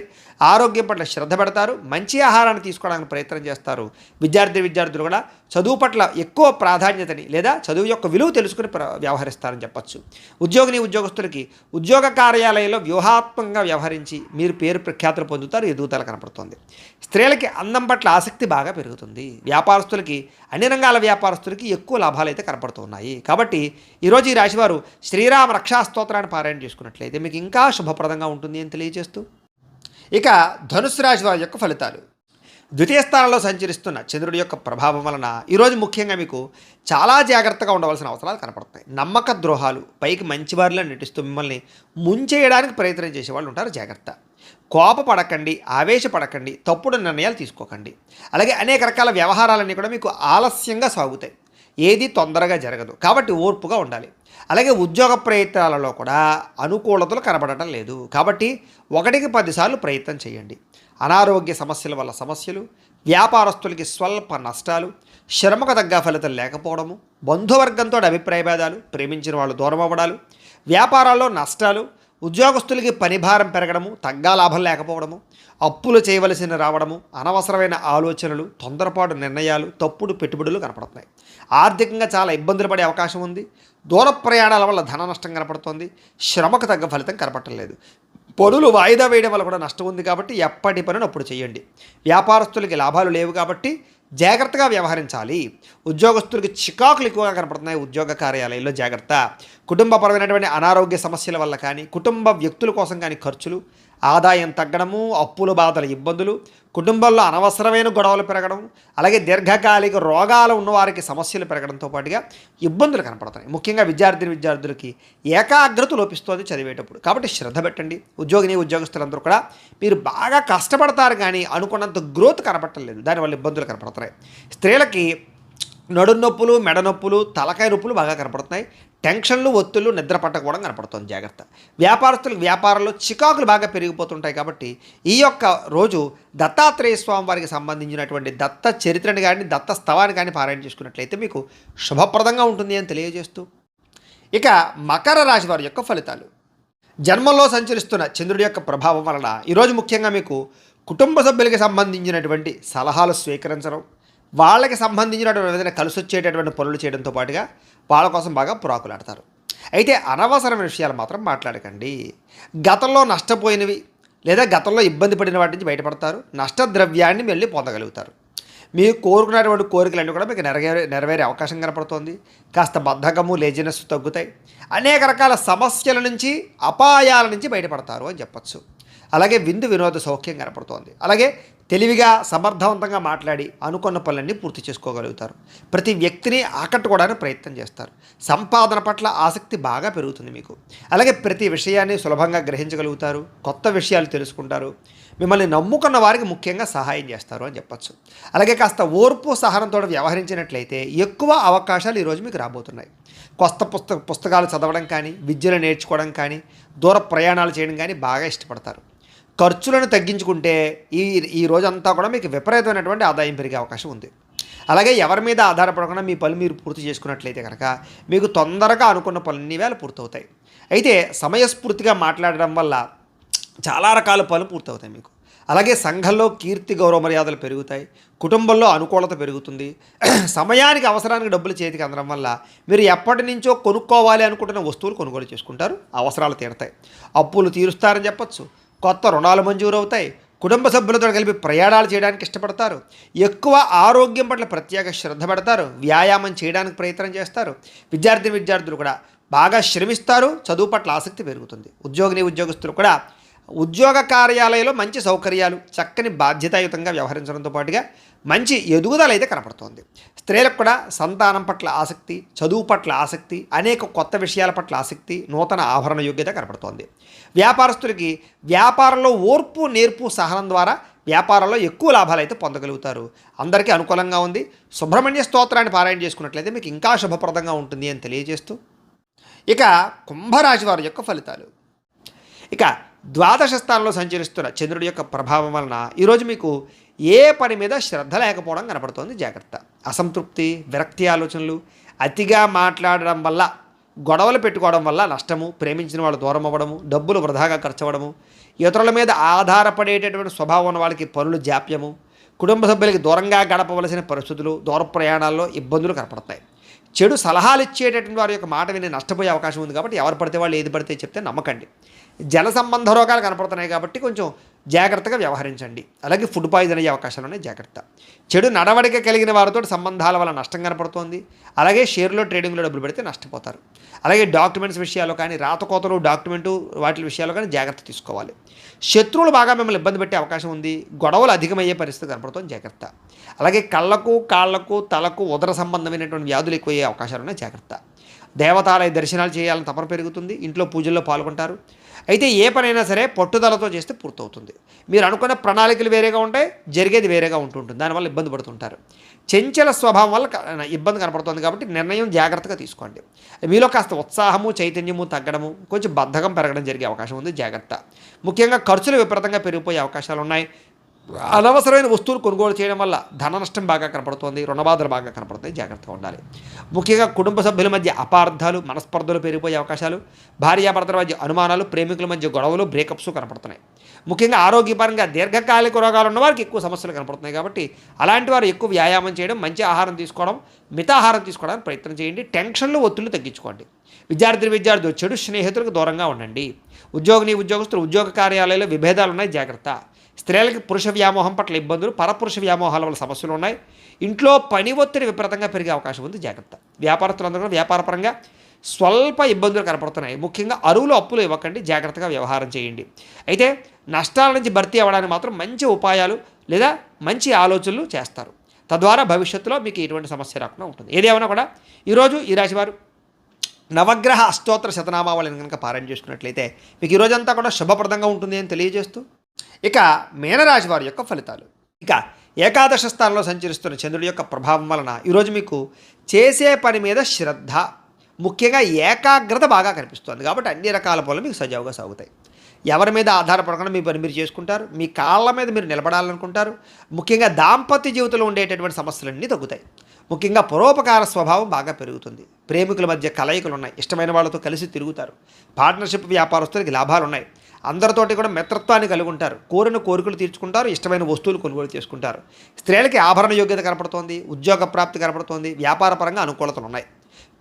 ఆరోగ్యం పట్ల శ్రద్ధ పెడతారు. మంచి ఆహారాన్ని తీసుకోవడానికి ప్రయత్నం చేస్తారు. విద్యార్థులు కూడా చదువు పట్ల ఎక్కువ ప్రాధాన్యతని లేదా చదువు యొక్క విలువ తెలుసుకుని వ్యవహరిస్తారని చెప్పచ్చు. ఉద్యోగస్తులకి ఉద్యోగ కార్యాలయంలో వ్యూహాత్మకంగా వ్యవహరించి మీరు పేరు ప్రఖ్యాతులు పొందుతారు. ఎదుగుదల కనపడుతుంది. స్త్రీలకి అందం పట్ల ఆసక్తి బాగా పెరుగుతుంది. వ్యాపారస్తులకి, అన్ని రంగాల వ్యాపారస్తులకి ఎక్కువ లాభాలు అయితే కనపడుతున్నాయి. కాబట్టి ఈరోజు ఈ రాశివారు శ్రీరామ రక్షా స్తోత్రాన్ని పారాయణ చేసుకున్నట్లయితే మీకు ఇంకా శుభప్రదంగా ఉంటుంది అని తెలియజేస్తూ, ఇక ధనుస్సు రాశి వారి యొక్క ఫలితాలు. ద్వితీయ స్థానంలో సంచరిస్తున్న చంద్రుడి యొక్క ప్రభావం వలన ఈరోజు ముఖ్యంగా మీకు చాలా జాగ్రత్తగా ఉండవలసిన అవసరాలు కనపడతాయి. నమ్మక ద్రోహాలు, పైకి మంచివారిలో నటిస్తూ మిమ్మల్ని ముంచేయడానికి ప్రయత్నం చేసేవాళ్ళు ఉంటారు, జాగ్రత్త. కోపపడకండి, ఆవేశపడకండి, తప్పుడు నిర్ణయాలు తీసుకోకండి. అలాగే అనేక రకాల వ్యవహారాలన్నీ కూడా మీకు ఆలస్యంగా సాగుతాయి. ఏది తొందరగా జరగదు. కాబట్టి ఓర్పుగా ఉండాలి. అలాగే ఉద్యోగ ప్రయత్నాలలో కూడా అనుకూలతలు కనబడటం లేదు. కాబట్టి 1కి 10 సార్లు ప్రయత్నం చేయండి. అనారోగ్య సమస్యల వల్ల సమస్యలు, వ్యాపారస్తులకి స్వల్ప నష్టాలు, శ్రమకు తగ్గ ఫలితం లేకపోవడము, బంధువర్గంతో అభిప్రాయ భేదాలు, ప్రేమించిన వాళ్ళు దూరం అవ్వడాలు, వ్యాపారాల్లో నష్టాలు, ఉద్యోగస్తులకి పనిభారం పెరగడము, తగ్గా లాభం లేకపోవడము, అప్పులు చేయవలసిన రావడము, అనవసరమైన ఆలోచనలు, తొందరపాటు నిర్ణయాలు, తప్పుడు పెట్టుబడులు కనపడుతున్నాయి. ఆర్థికంగా చాలా ఇబ్బందులు పడే అవకాశం ఉంది. దూర ప్రయాణాల వల్ల ధన నష్టం కనపడుతోంది. శ్రమకు తగ్గ ఫలితం కనపడటం లేదు. పనులు వాయిదా వేయడం వల్ల కూడా నష్టం ఉంది కాబట్టి ఎప్పటి పనులు అప్పుడు చేయండి. వ్యాపారస్తులకి లాభాలు లేవు కాబట్టి జాగ్రత్తగా వ్యవహరించాలి. ఉద్యోగస్తులకి చికాకులు ఎక్కువగా కనపడుతున్నాయి. ఉద్యోగ కార్యాలయంలో జాగ్రత్త. కుటుంబపరమైనటువంటి అనారోగ్య సమస్యల వల్ల కానీ, కుటుంబ వ్యక్తుల కోసం కానీ ఖర్చులు, ఆదాయం తగ్గడము, అప్పుల బాధల ఇబ్బందులు, కుటుంబంలో అనవసరమైన గొడవలు పెరగడం, అలాగే దీర్ఘకాలిక రోగాలు ఉన్నవారికి సమస్యలు పెరగడంతో పాటుగా ఇబ్బందులు కనపడుతున్నాయి. ముఖ్యంగా విద్యార్థులకి ఏకాగ్రత లోపిస్తుంది చదివేటప్పుడు. కాబట్టి శ్రద్ధ పెట్టండి. ఉద్యోగస్తులందరూ కూడా మీరు బాగా కష్టపడతారు కానీ అనుకున్నంత గ్రోత్ కనపడలేదు. దానివల్ల ఇబ్బందులు కనపడుతున్నాయి. స్త్రీలకి నడుం నొప్పులు, మెడ నొప్పులు, తలకాయ నొప్పులు బాగా కనపడుతున్నాయి. టెన్షన్లు, ఒత్తులు, నిద్ర పట్టకపోవడం కనపడుతుంది. జాగ్రత్త. వ్యాపారస్తులకు వ్యాపారంలో చికాకులు బాగా పెరిగిపోతుంటాయి కాబట్టి ఈ యొక్క రోజు దత్తాత్రేయ స్వామి వారికి సంబంధించినటువంటి దత్త చరిత్రని కానీ, దత్త స్తవాన్ని కానీ పారాయణ చేసుకున్నట్లయితే మీకు శుభప్రదంగా ఉంటుంది అని తెలియజేస్తూ, ఇక మకర రాశి వారి యొక్క ఫలితాలు. జన్మంలో సంచరిస్తున్న చంద్రుడి యొక్క ప్రభావం వలన ఈరోజు ముఖ్యంగా మీకు కుటుంబ సభ్యులకి సంబంధించినటువంటి సలహాలు స్వీకరించడం, వాళ్ళకి సంబంధించినటువంటి ఏదైనా కలిసి వచ్చేటటువంటి పనులు చేయడంతో పాటుగా వాళ్ళ కోసం బాగా పురాకులాడతారు. అయితే అనవసరమైన విషయాలు మాత్రం మాట్లాడకండి. గతంలో నష్టపోయినవి లేదా గతంలో ఇబ్బంది పడిన వాటి నుంచి బయటపడతారు. నష్టద్రవ్యాన్ని మళ్ళీ పొందగలుగుతారు. మీరు కోరుకున్నటువంటి కోరికలన్నీ కూడా మీకు నెరవేరే అవకాశం కనపడుతోంది. కాస్త బద్ధకము, లేజినెస్ తగ్గుతాయి. అనేక రకాల సమస్యల నుంచి, అపాయాల నుంచి బయటపడతారు అని చెప్పచ్చు. అలాగే వినోద సౌఖ్యం కనపడుతోంది. అలాగే తెలివిగా, సమర్థవంతంగా మాట్లాడి అనుకున్న పనులన్నీ పూర్తి చేసుకోగలుగుతారు. ప్రతి వ్యక్తిని ఆకట్టుకోవడానికి ప్రయత్నం చేస్తారు. సంపాదన పట్ల ఆసక్తి బాగా పెరుగుతుంది మీకు. అలాగే ప్రతి విషయాన్ని సులభంగా గ్రహించగలుగుతారు. కొత్త విషయాలు తెలుసుకుంటారు. మిమ్మల్ని నమ్ముకున్న వారికి ముఖ్యంగా సహాయం చేస్తారు అని చెప్పచ్చు. అలాగే కాస్త ఓర్పు, సహనంతో వ్యవహరించినట్లయితే ఎక్కువ అవకాశాలు ఈరోజు మీకు రాబోతున్నాయి. కొత్త పుస్తకాలు చదవడం కానీ, విద్యను నేర్చుకోవడం కానీ, దూర ప్రయాణాలు చేయడం కానీ బాగా ఇష్టపడతారు. ఖర్చులను తగ్గించుకుంటే ఈ రోజంతా కూడా మీకు విపరీతమైనటువంటి ఆదాయం పెరిగే అవకాశం ఉంది. అలాగే ఎవరి మీద ఆధారపడకుండా మీ పనులు మీరు పూర్తి చేసుకున్నట్లయితే కనుక మీకు తొందరగా అనుకున్న పనులన్నీ వేళ పూర్తవుతాయి. అయితే సమయస్ఫూర్తిగా మాట్లాడడం వల్ల చాలా రకాల పనులు పూర్తవుతాయి మీకు. అలాగే సంఘంలో కీర్తి, గౌరవ మర్యాదలు పెరుగుతాయి. కుటుంబంలో అనుకూలత పెరుగుతుంది. సమయానికి, అవసరానికి డబ్బులు చేతికి అందడం వల్ల మీరు ఎప్పటి నుంచో కొనుక్కోవాలి అనుకుంటున్న వస్తువులు కొనుగోలు చేసుకుంటారు. అవసరాలు తీరుతాయి. అప్పులు తీరుస్తారని చెప్పచ్చు. కొత్త రుణాలు మంజూరు అవుతాయి. కుటుంబ సభ్యులతో కలిపి ప్రయాణాలు చేయడానికి ఇష్టపడతారు. ఎక్కువ ఆరోగ్యం పట్ల ప్రత్యేక శ్రద్ధ పెడతారు. వ్యాయామం చేయడానికి ప్రయత్నం చేస్తారు. విద్యార్థులు కూడా బాగా శ్రమిస్తారు. చదువు పట్ల ఆసక్తి పెరుగుతుంది. ఉద్యోగస్తులు కూడా ఉద్యోగ కార్యాలయంలో మంచి సౌకర్యాలు, చక్కని బాధ్యతాయుతంగా వ్యవహరించడంతో పాటుగా మంచి ఎదుగుదల అయితే కనపడుతోంది. స్త్రీలకు కూడా సంతానం పట్ల ఆసక్తి, చదువు పట్ల ఆసక్తి, అనేక కొత్త విషయాల పట్ల ఆసక్తి, నూతన ఆభరణ యోగ్యత కనపడుతోంది. వ్యాపారస్తులకి వ్యాపారంలో ఓర్పు, నేర్పు, సహనం ద్వారా వ్యాపారంలో ఎక్కువ లాభాలు అయితే పొందగలుగుతారు. అందరికీ అనుకూలంగా ఉంది. సుబ్రహ్మణ్య స్తోత్రాన్ని పారాయణ చేసుకున్నట్లయితే మీకు ఇంకా శుభప్రదంగా ఉంటుంది అని తెలియజేస్తూ, ఇక కుంభరాశి వారి యొక్క ఫలితాలు. ఇక ద్వాదశ స్థానంలో సంచరిస్తున్న చంద్రుడి యొక్క ప్రభావం వలన ఈరోజు మీకు ఏ పని మీద శ్రద్ధ లేకపోవడం కనపడుతోంది. జాగ్రత్త. అసంతృప్తి, విరక్తి ఆలోచనలు, అతిగా మాట్లాడడం వల్ల, గొడవలు పెట్టుకోవడం వల్ల నష్టము, ప్రేమించిన వాళ్ళు దూరం అవ్వడము, డబ్బులు వృధాగా ఖర్చు అవ్వడము, ఇతరుల మీద ఆధారపడేటటువంటి స్వభావం ఉన్న వాళ్ళకి పనులు జాప్యము, కుటుంబ సభ్యులకి దూరంగా గడపవలసిన పరిస్థితులు, దూర ప్రయాణాల్లో ఇబ్బందులు కనపడతాయి. చెడు సలహాలు ఇచ్చేటటువంటి వారి యొక్క మాట విని నష్టపోయే అవకాశం ఉంది. కాబట్టి ఎవరు పడితే వాళ్ళు ఏది పడితే చెప్తే నమ్మకండి. జల సంబంధ రోగాలు కనపడుతున్నాయి కాబట్టి కొంచెం జాగ్రత్తగా వ్యవహరించండి. అలాగే ఫుడ్ పాయిజన్ అయ్యే అవకాశాలు ఉన్నాయి. జాగ్రత్త. చెడు నడవడిక కలిగిన వారితో సంబంధాల వల్ల నష్టం కనపడుతోంది. అలాగే షేర్లో, ట్రేడింగ్లో డబ్బులు పెడితే నష్టపోతారు. అలాగే డాక్యుమెంట్స్ విషయాల్లో కానీ, రాతకోతలు, డాక్యుమెంటు వాటి విషయాల్లో కానీ జాగ్రత్త తీసుకోవాలి. శత్రువులు బాగా మిమ్మల్ని ఇబ్బంది పెట్టే అవకాశం ఉంది. గొడవలు అధికమయ్యే పరిస్థితి కనపడుతుంది. జాగ్రత్త. అలాగే కళ్ళకు, కాళ్లకు, తలకు, ఉదర సంబంధమైనటువంటి వ్యాధులు ఎక్కువయ్యే అవకాశాలు ఉన్నాయి. జాగ్రత్త. దేవతాలయ దర్శనాలు చేయాలని తపన పెరుగుతుంది. ఇంట్లో పూజల్లో పాల్గొంటారు. అయితే ఏ పనైనా సరే పట్టుదలతో చేస్తే పూర్తవుతుంది. మీరు అనుకున్న ప్రణాళికలు వేరేగా ఉంటాయి, జరిగేది వేరేగా ఉంటుంటుంది. దానివల్ల ఇబ్బంది పడుతుంటారు. చంచల స్వభావం వల్ల ఇబ్బంది కనపడుతుంది. కాబట్టి నిర్ణయం జాగ్రత్తగా తీసుకోండి. మీలో కాస్త ఉత్సాహము, చైతన్యము తగ్గడము, కొంచెం బద్ధకం పెరగడం జరిగే అవకాశం ఉంది. జాగ్రత్త. ముఖ్యంగా ఖర్చులు విపరీతంగా పెరిగిపోయే అవకాశాలు ఉన్నాయి. అనవసరమైన వస్తువులు కొనుగోలు చేయడం వల్ల ధన నష్టం బాగా కనపడుతోంది. రుణబాధలు బాగా కనపడుతాయి. జాగ్రత్తగా ఉండాలి. ముఖ్యంగా కుటుంబ సభ్యుల మధ్య అపార్థాలు, మనస్పర్ధలు పెరిగిపోయే అవకాశాలు, భార్యాభర్తల మధ్య అనుమానాలు, ప్రేమికుల మధ్య గొడవలు, బ్రేకప్స్ కనపడుతున్నాయి. ముఖ్యంగా ఆరోగ్యపరంగా దీర్ఘకాలిక రోగాలు ఉన్న వారికి ఎక్కువ సమస్యలు కనపడుతున్నాయి. కాబట్టి అలాంటి వారు ఎక్కువ వ్యాయామం చేయడం, మంచి ఆహారం తీసుకోవడం, మితాహారం తీసుకోవడానికి ప్రయత్నం చేయండి. టెన్షన్లు, ఒత్తిళ్లు తగ్గించుకోండి. విద్యార్థులు చెడు స్నేహితులకు దూరంగా ఉండండి. ఉద్యోగిని ఉద్యోగస్తులు ఉద్యోగ కార్యాలయాల్లో విభేదాలు ఉన్నాయి, జాగ్రత్త. స్త్రీలకి పురుష వ్యామోహం పట్ల ఇబ్బందులు, పరపురుష వ్యామోహాల వల్ల సమస్యలు ఉన్నాయి. ఇంట్లో పని ఒత్తిడి విపరీతంగా పెరిగే అవకాశం ఉంది, జాగ్రత్త. వ్యాపారస్తులందరూ కూడా వ్యాపారపరంగా స్వల్ప ఇబ్బందులు కనపడుతున్నాయి. ముఖ్యంగా అరువులు అప్పులు ఇవ్వకండి, జాగ్రత్తగా వ్యవహారం చేయండి. అయితే నష్టాల నుంచి భర్తీ అవ్వడానికి మాత్రం మంచి ఉపాయాలు లేదా మంచి ఆలోచనలు చేస్తారు. తద్వారా భవిష్యత్తులో మీకు ఎటువంటి సమస్య రాకుండా ఉంటుంది. ఏదేమైనా కూడా ఈరోజు ఈ రాశివారు నవగ్రహ అష్టోత్తర శతనామావళిని కనుక పారాయణ చేసుకున్నట్లయితే మీకు ఈరోజంతా కూడా శుభప్రదంగా ఉంటుంది అని తెలియజేస్తూ, ఇక మీనరాశి వారి యొక్క ఫలితాలు. ఇక ఏకాదశ స్థానంలో సంచరిస్తున్న చంద్రుడి యొక్క ప్రభావం వలన ఈరోజు మీకు చేసే పని మీద శ్రద్ధ, ముఖ్యంగా ఏకాగ్రత బాగా కనిపిస్తుంది. కాబట్టి అన్ని రకాల పనులు మీకు సజావుగా సాగుతాయి. ఎవరి మీద ఆధారపడకుండా మీ పని మీరు చేసుకుంటారు. మీ కాళ్ళ మీద మీరు నిలబడాలనుకుంటారు. ముఖ్యంగా దాంపత్య జీవితంలో ఉండేటటువంటి సమస్యలన్నీ తగ్గుతాయి. ముఖ్యంగా పరోపకార స్వభావం బాగా పెరుగుతుంది. ప్రేమికుల మధ్య కలయికలు ఉన్నాయి. ఇష్టమైన వాళ్ళతో కలిసి తిరుగుతారు. పార్ట్నర్షిప్ వ్యాపారస్తులకి లాభాలు ఉన్నాయి. అందరితోటి కూడా మిత్రత్వాన్ని కలిగి ఉంటారు. కోరిన కోరికలు తీర్చుకుంటారు. ఇష్టమైన వస్తువులు కొనుగోలు చేసుకుంటారు. స్త్రీలకి ఆభరణ యోగ్యత కనపడుతోంది. ఉద్యోగ ప్రాప్తి కనపడుతోంది. వ్యాపారపరంగా అనుకూలతలు ఉన్నాయి.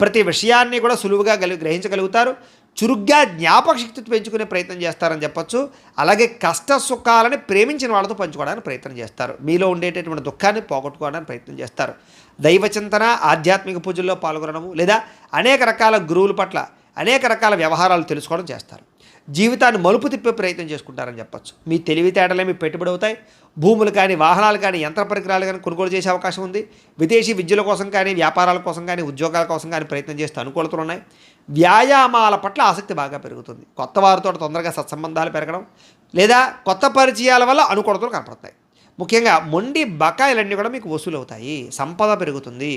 ప్రతి విషయాన్ని కూడా సులువుగా గ్రహించగలుగుతారు. చురుగ్గా జ్ఞాపక శక్తి పెంచుకునే ప్రయత్నం చేస్తారని చెప్పొచ్చు. అలాగే కష్ట సుఖాలని ప్రేమించిన వాళ్ళతో పంచుకోవడానికి ప్రయత్నం చేస్తారు. మీలో ఉండేటటువంటి దుఃఖాన్ని పోగొట్టుకోవడానికి ప్రయత్నం చేస్తారు. దైవచింతన, ఆధ్యాత్మిక పూజల్లో పాల్గొనడము లేదా అనేక రకాల గురువుల పట్ల అనేక రకాల వ్యవహారాలు తెలుసుకోవడం చేస్తారు. జీవితాన్ని మలుపు తిప్పే ప్రయత్నం చేసుకుంటారని చెప్పొచ్చు. మీ తెలివితేటలే మీ పెట్టుబడి అవుతాయి. భూములు కానీ, వాహనాలు కానీ, యంత్ర పరికరాలు కానీ కొనుగోలు చేసే అవకాశం ఉంది. విదేశీ విద్యల కోసం కానీ, వ్యాపారాల కోసం కానీ, ఉద్యోగాల కోసం కానీ ప్రయత్నం చేస్తూ అనుకూలతలు ఉన్నాయి. వ్యాయామాల పట్ల ఆసక్తి బాగా పెరుగుతుంది. కొత్త వారితో తొందరగా సత్సంబంధాలు పెరగడం లేదా కొత్త పరిచయాల వల్ల అనుకూలతలు కనపడతాయి. ముఖ్యంగా మొండి బకాయిలన్నీ కూడా మీకు వసూలు అవుతాయి. సంపద పెరుగుతుంది.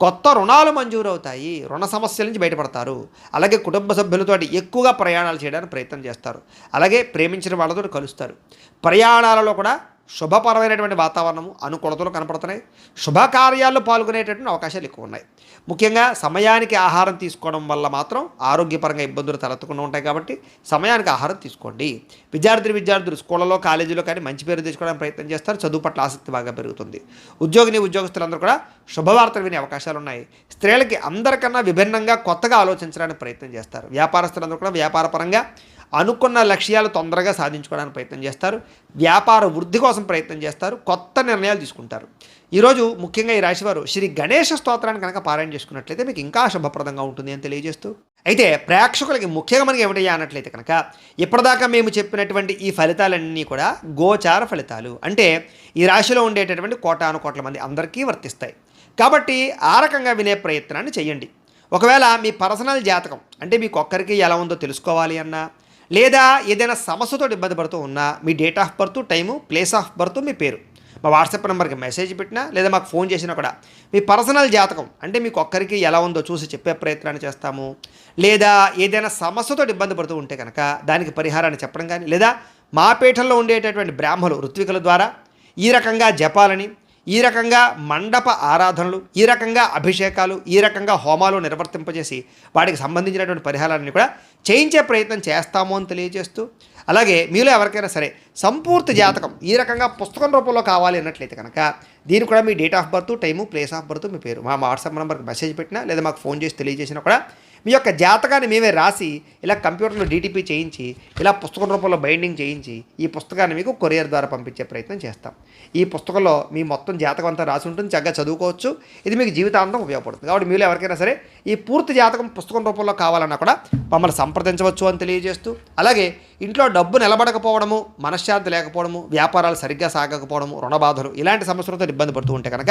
కొత్త రుణాలు మంజూరు అవుతాయి. రుణ సమస్యల నుంచి బయటపడతారు. అలాగే కుటుంబ సభ్యులతో ఎక్కువగా ప్రయాణాలు చేయడానికి ప్రయత్నం చేస్తారు. అలాగే ప్రేమించిన వాళ్ళతో కలుస్తారు. ప్రయాణాలలో కూడా శుభపరమైనటువంటి వాతావరణము, అనుకూలతలు కనపడుతున్నాయి. శుభకార్యాల్లో పాల్గొనేటటువంటి అవకాశాలు ఎక్కువ ఉన్నాయి. ముఖ్యంగా సమయానికి ఆహారం తీసుకోవడం వల్ల మాత్రం ఆరోగ్యపరంగా ఇబ్బందులు తలెత్తకుండా ఉంటాయి. కాబట్టి సమయానికి ఆహారం తీసుకోండి. విద్యార్థులు స్కూళ్ళలో, కాలేజీలో కానీ మంచి పేరు తెచ్చుకోవడానికి ప్రయత్నం చేస్తారు. చదువు పట్ల ఆసక్తి బాగా పెరుగుతుంది. ఉద్యోగస్తులందరూ కూడా శుభవార్తలు వినే అవకాశాలు ఉన్నాయి. స్త్రీలకి అందరికన్నా విభిన్నంగా కొత్తగా ఆలోచించడానికి ప్రయత్నం చేస్తారు. వ్యాపారస్తులందరూ కూడా వ్యాపారపరంగా అనుకున్న లక్ష్యాలు తొందరగా సాధించుకోవడానికి ప్రయత్నం చేస్తారు. వ్యాపార వృద్ధి కోసం ప్రయత్నం చేస్తారు. కొత్త నిర్ణయాలు తీసుకుంటారు. ఈరోజు ముఖ్యంగా ఈ రాశివారు శ్రీ గణేష స్తోత్రాన్ని కనుక పారాయణ చేసుకున్నట్లయితే మీకు ఇంకా శుభప్రదంగా ఉంటుంది అని తెలియజేస్తూ, అయితే ప్రేక్షకులకి ముఖ్యంగా మనకి ఏమిటయ్యా అన్నట్లయితే కనుక ఇప్పటిదాకా మేము చెప్పినటువంటి ఈ ఫలితాలన్నీ కూడా గోచార ఫలితాలు. అంటే ఈ రాశిలో ఉండేటటువంటి కోటాను కోట్ల మంది అందరికీ వర్తిస్తాయి. కాబట్టి ఆ రకంగా వినే ప్రయత్నాన్ని చేయండి. ఒకవేళ మీ పర్సనల్ జాతకం అంటే మీకు ఒక్కరికి ఎలా ఉందో తెలుసుకోవాలి అన్నా, లేదా ఏదైనా సమస్యతో ఇబ్బంది పడుతూ ఉన్నా మీ date of birth, time, place of birth, మీ పేరు మా వాట్సాప్ నెంబర్కి మెసేజ్ పెట్టినా లేదా మాకు ఫోన్ చేసినా కూడా మీ పర్సనల్ జాతకం అంటే మీకు ఒక్కరికి ఎలా ఉందో చూసి చెప్పే ప్రయత్నాన్ని చేస్తాము. లేదా ఏదైనా సమస్యతో ఇబ్బంది పడుతూ ఉంటే కనుక దానికి పరిహారాన్ని చెప్పడం కానీ, లేదా మా పీఠంలో ఉండేటటువంటి బ్రాహ్మణులు ఋత్వికుల ద్వారా ఈ రకంగా జపాలని, ఈ రకంగా మండప ఆరాధనలు, ఈ రకంగా అభిషేకాలు, ఈ రకంగా హోమాలు నిర్వర్తింపజేసి వాటికి సంబంధించినటువంటి పరిహారాన్ని కూడా చేయించే ప్రయత్నం చేస్తాము అని తెలియజేస్తూ, అలాగే మీలో ఎవరికైనా సరే సంపూర్తి జాతకం ఈ రకంగా పుస్తకం రూపంలో కావాలి అన్నట్లయితే కనుక దీనికి కూడా మీ date of birth, time, place of birth, మీ పేరు మా వాట్సాప్ నెంబర్కి మెసేజ్ పెట్టినా లేదా మాకు ఫోన్ చేసి తెలియజేసినా కూడా మీ యొక్క జాతకాన్ని మేమే రాసి ఇలా కంప్యూటర్లో డీటీపీ చేయించి ఇలా పుస్తకం రూపంలో బైండింగ్ చేయించి ఈ పుస్తకాన్ని మీకు కొరియర్ ద్వారా పంపించే ప్రయత్నం చేస్తాం. ఈ పుస్తకంలో మీ మొత్తం జాతకం అంతా రాసి ఉంటుంది. చక్కగా చదువుకోవచ్చు. ఇది మీకు జీవితాంతం ఉపయోగపడుతుంది. కాబట్టి మీరు ఎవరికైనా సరే ఈ పూర్తి జాతకం పుస్తకం రూపంలో కావాలన్నా కూడా మమ్మల్ని సంప్రదించవచ్చు అని తెలియజేస్తూ, అలాగే ఇంట్లో డబ్బు నిలబడకపోవడము, మనశ్శాంతి లేకపోవడము, వ్యాపారాలు సరిగ్గా సాగకపోవడము, రుణబాధలు ఇలాంటి సమస్యలతో ఇబ్బంది పడుతూ ఉంటే కనుక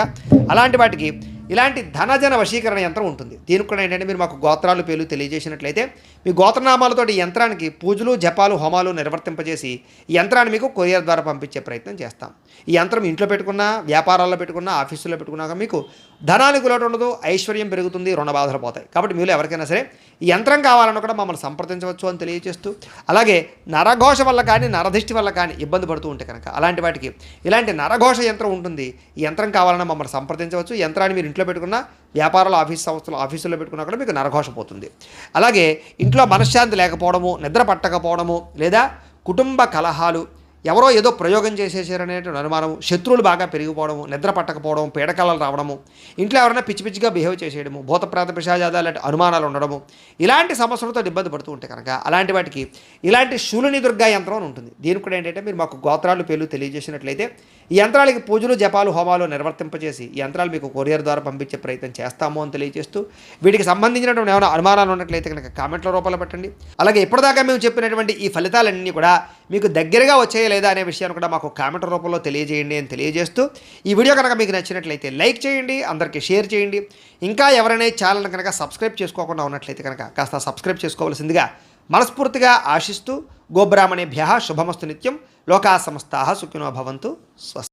అలాంటి వాటికి ఇలాంటి ధనజన వశీకరణ యంత్రం ఉంటుంది. దీనికి కూడా ఏంటంటే మీరు మాకు గోత్రాలు, పేర్లు తెలియజేసినట్లయితే మీ గోత్రనామాలతో ఈ యంత్రానికి పూజలు, జపాలు, హోమాలు నిర్వర్తింపజేసి ఈ యంత్రాన్ని మీకు కొరియర్ ద్వారా పంపించే ప్రయత్నం చేస్తాం. ఈ యంత్రం ఇంట్లో పెట్టుకున్నా, వ్యాపారాల్లో పెట్టుకున్నా, ఆఫీసులో పెట్టుకున్నాక మీకు ధనానికి లోటు ఉండదు, ఐశ్వర్యం పెరుగుతుంది, రుణ బాధలు పోతాయి. కాబట్టి మీరు ఎవరికైనా సరే ఈ యంత్రం కావాలన్నా కూడా మమ్మల్ని సంప్రదించవచ్చు అని తెలియజేస్తూ, అలాగే నరఘోష వల్ల కానీ, నరదిష్టి వల్ల కానీ ఇబ్బంది పడుతూ ఉంటే కనుక అలాంటి వాటికి ఇలాంటి నరఘోష యంత్రం ఉంటుంది. ఈ యంత్రం కావాలన్నా మమ్మల్ని సంప్రదించవచ్చు. యంత్రాన్ని మీరు ఇంట్లో పెట్టుకున్న, వ్యాపారాలు, ఆఫీసుల్లో పెట్టుకున్నా కూడా మీకు నరఘోష పోతుంది. అలాగే ఇంట్లో మనశ్శాంతి లేకపోవడము, నిద్ర పట్టకపోవడము, లేదా కుటుంబ కలహాలు, ఎవరో ఏదో ప్రయోగం చేసేసారనేటువంటి అనుమానము, శత్రువులు బాగా పెరిగిపోవడము, నిద్ర పట్టకపోవడం, పీడకలలు రావడము, ఇంట్లో ఎవరైనా పిచ్చి పిచ్చిగా బిహేవ్ చేసేయడము, భూత ప్రేత పిశాచాలు లాంటి అనుమానాలు ఉండడము, ఇలాంటి సమస్యలతో ఇబ్బంది పడుతూ ఉంటే కనుక అలాంటి వాటికి ఇలాంటి శూలిని దుర్గా యంత్రం అని ఉంటుంది. దీనికి కూడా ఏంటంటే మీరు మాకు గోత్రాలు పేర్లు తెలియజేసినట్లయితే ఈ యంత్రాలకి పూజలు జపాలు హోమాలు నిర్వర్తింపజేసి ఈ యంత్రాలు మీకు కొరియర్ ద్వారా పంపించే ప్రయత్నం చేస్తాము అని తెలియజేస్తూ, వీటికి సంబంధించినటువంటి ఏమైనా అనుమానాలు ఉన్నట్లయితే కనుక కామెంట్ల రూపంలో పెట్టండి. అలాగే ఇప్పటిదాకా మేము చెప్పినటువంటి ఈ ఫలితాలన్నీ కూడా మీకు దగ్గరగా వచ్చాయా లేదా అనే విషయాన్ని కూడా మాకు కామెంట్ రూపంలో తెలియజేయండి అని తెలియజేస్తూ, ఈ వీడియో కనుక మీకు నచ్చినట్లయితే లైక్ చేయండి, అందరికీ షేర్ చేయండి. ఇంకా ఎవరైనా ఛానల్ కనుక సబ్స్క్రైబ్ చేసుకోకుండా ఉన్నట్లయితే కనుక కాస్త సబ్స్క్రైబ్ చేసుకోవాల్సిందిగా మనస్ఫూర్తిగా ఆశిస్తూ, గోబ్రాహ్మణేభ్యః శుభమస్తు నిత్యం, లోకా సమస్తాః సుఖినో భవంతు. స్వస్తి.